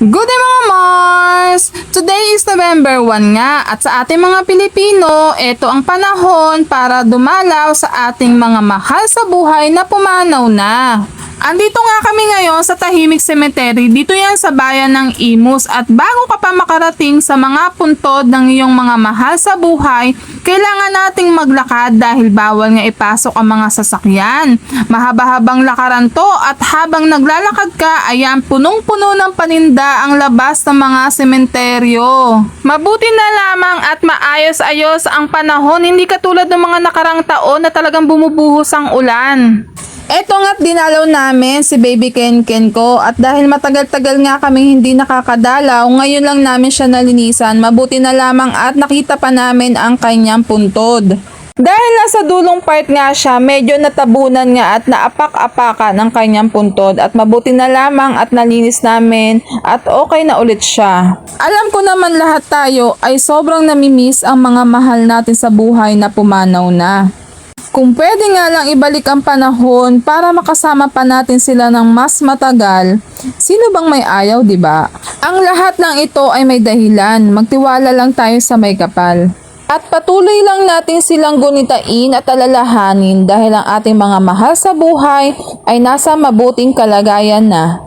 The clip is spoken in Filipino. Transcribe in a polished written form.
Good day mga Mars! Today is November 1 nga at sa ating mga Pilipino, ito ang panahon para dumalaw sa ating mga mahal sa buhay na pumanaw na. Andito nga kami ngayon sa Tahimik Cemetery, dito yan sa bayan ng Imus, at bago ka pa makarating sa mga puntod ng iyong mga mahal sa buhay, kailangan nating maglakad dahil bawal nga ipasok ang mga sasakyan. Mahaba-habang lakaran to at habang naglalakad ka, ayan, punong-puno ng paninda ang labas ng mga sementeryo. Mabuti na lamang at maayos-ayos ang panahon, hindi katulad ng mga nakarang taon na talagang bumubuhos ang ulan. Eto nga't dinalaw namin si Baby Ken ko, at dahil matagal-tagal nga kaming hindi nakakadalaw, ngayon lang namin siya nalinisan. Mabuti na lamang at nakita pa namin ang kanyang puntod. Dahil nasa dulong part nga siya, medyo natabunan nga at naapak-apakan ang kanyang puntod, at mabuti na lamang at nalinis namin at okay na ulit siya. Alam ko naman lahat tayo ay sobrang namimiss ang mga mahal natin sa buhay na pumanaw na. Kung pwede nga lang ibalik ang panahon para makasama pa natin sila ng mas matagal, sino bang may ayaw, di ba? Ang lahat ng ito ay may dahilan, magtiwala lang tayo sa may kapal. At patuloy lang natin silang gunitain at alalahanin dahil ang ating mga mahal sa buhay ay nasa mabuting kalagayan na.